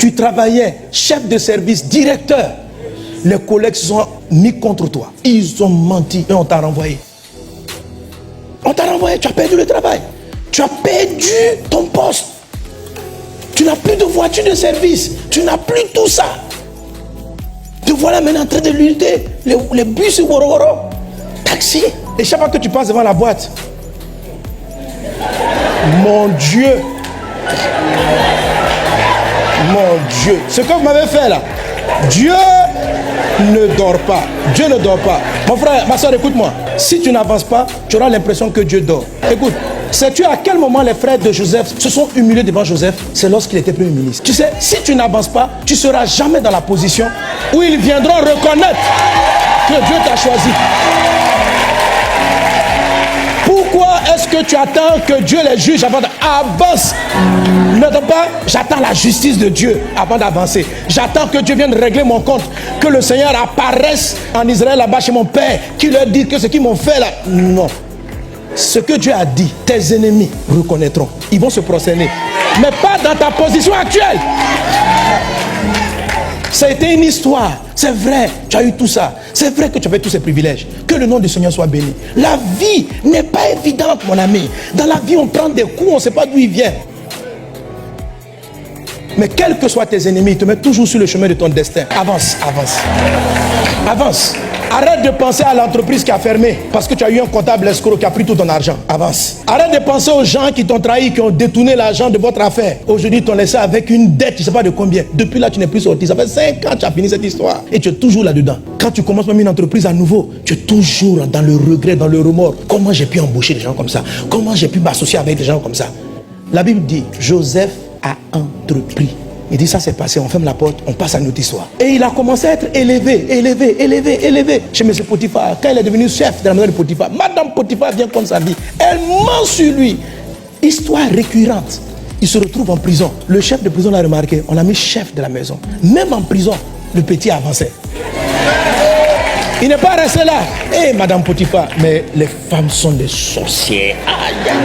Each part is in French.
Tu travaillais, chef de service, directeur. Les collègues se sont mis contre toi. Ils ont menti et on t'a renvoyé. On t'a renvoyé, tu as perdu le travail. Tu as perdu ton poste. Tu n'as plus de voiture de service. Tu n'as plus tout ça. Te voilà maintenant en train de lutter. Les bus, taxi. Et chaque fois que tu passes devant la boîte, mon Dieu, ce que vous m'avez fait là, Dieu ne dort pas. Dieu ne dort pas. Mon frère, ma soeur, écoute-moi. Si tu n'avances pas, tu auras l'impression que Dieu dort. Écoute, sais-tu à quel moment les frères de Joseph se sont humiliés devant Joseph? C'est lorsqu'il était premier ministre. Tu sais, si tu n'avances pas, tu ne seras jamais dans la position où ils viendront reconnaître que Dieu t'a choisi. Pourquoi est-ce que tu attends que Dieu les juge avant d'avance? N'attends pas, j'attends la justice de Dieu avant d'avancer. J'attends que Dieu vienne régler mon compte. Que le Seigneur apparaisse en Israël là-bas chez mon père. Qui leur dit que ce qu'ils m'ont fait là. Non. Ce que Dieu a dit, tes ennemis reconnaîtront. Ils vont se prosterner. Mais pas dans ta position actuelle. Ça a été une histoire. C'est vrai, tu as eu tout ça. C'est vrai que tu avais tous ces privilèges. Que le nom du Seigneur soit béni. La vie n'est pas évidente, mon ami. Dans la vie, on prend des coups, on ne sait pas d'où ils viennent. Mais quels que soient tes ennemis, ils te mettent toujours sur le chemin de ton destin. Avance, avance. Avance. Arrête de penser à l'entreprise qui a fermé parce que tu as eu un comptable escroc qui a pris tout ton argent. Avance. Arrête de penser aux gens qui t'ont trahi, qui ont détourné l'argent de votre affaire. Aujourd'hui, ils t'ont laissé avec une dette, tu ne sais pas de combien. Depuis là, tu n'es plus sorti. Ça fait 5 ans que tu as fini cette histoire. Et tu es toujours là-dedans. Quand tu commences même une entreprise à nouveau, tu es toujours dans le regret, dans le remords. Comment j'ai pu embaucher des gens comme ça? Comment j'ai pu m'associer avec des gens comme ça? La Bible dit, Joseph a entrepris. Il dit ça c'est passé, on ferme la porte, on passe à une autre histoire. Et il a commencé à être élevé chez M. Potiphar. Quand il est devenu chef de la maison de Potiphar, Madame Potiphar vient comme sa vie. Elle ment sur lui. Histoire récurrente. Il se retrouve en prison. Le chef de prison l'a remarqué, on l'a mis chef de la maison. Même en prison, le petit avançait. Il n'est pas resté là. Eh Madame Potiphar, mais les femmes sont des sorcières. Aïe, aïe.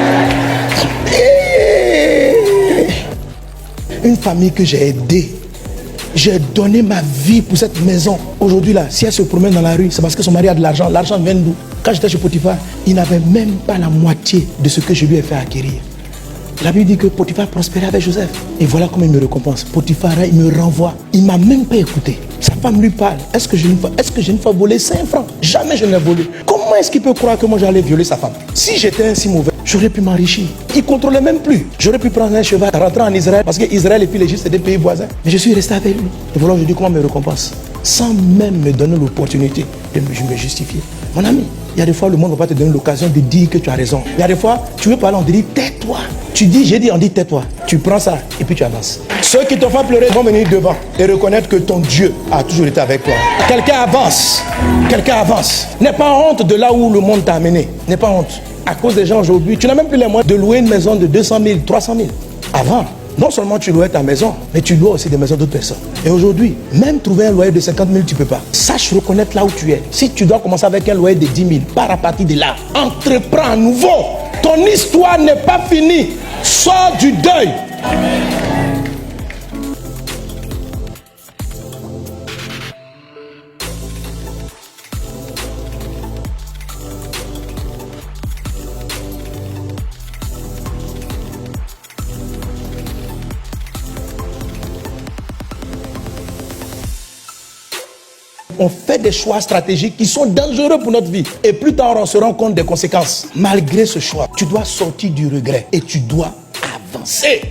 Une famille que j'ai aidée. J'ai donné ma vie pour cette maison. Aujourd'hui là, si elle se promène dans la rue, c'est parce que son mari a de l'argent. L'argent vient d'où? Quand j'étais chez Potiphar, il n'avait même pas la moitié de ce que je lui ai fait acquérir. La Bible dit que Potiphar prospérait avec Joseph. Et voilà comment il me récompense. Potiphar, il me renvoie. Il ne m'a même pas écouté. Sa femme lui parle. Est-ce que j'ai une fois volé 5 francs? Jamais je n'ai volé. Comment est-ce qu'il peut croire que moi j'allais violer sa femme? Si j'étais ainsi mauvais, j'aurais pu m'enrichir. Il ne contrôlait même plus. J'aurais pu prendre un cheval, rentrer en Israël, parce qu'Israël et puis l'Égypte, c'est des pays voisins. Mais je suis resté avec lui. Et voilà aujourd'hui comment il me récompense. Sans même me donner l'opportunité de me justifier. Mon ami, il y a des fois, le monde ne va pas te donner l'occasion de dire que tu as raison. Il y a des fois, tu veux parler, on te dit tais-toi. Tu dis, j'ai dit, on dit tais-toi. Tu prends ça et puis tu avances. Ceux qui te font pleurer vont venir devant et reconnaître que ton Dieu a toujours été avec toi. Quelqu'un avance. Quelqu'un avance. N'aie pas honte de là où le monde t'a amené. N'aie pas honte. À cause des gens aujourd'hui, tu n'as même plus les moyens de louer une maison de 200 000, 300 000. Avant, non seulement tu louais ta maison, mais tu louais aussi des maisons d'autres personnes. Et aujourd'hui, même trouver un loyer de 50 000, tu ne peux pas. Sache reconnaître là où tu es. Si tu dois commencer avec un loyer de 10 000, pars à partir de là. Entreprends à nouveau. Ton histoire n'est pas finie. Sors du deuil. On fait des choix stratégiques qui sont dangereux pour notre vie. Et plus tard, on se rend compte des conséquences. Malgré ce choix, tu dois sortir du regret et tu dois avancer.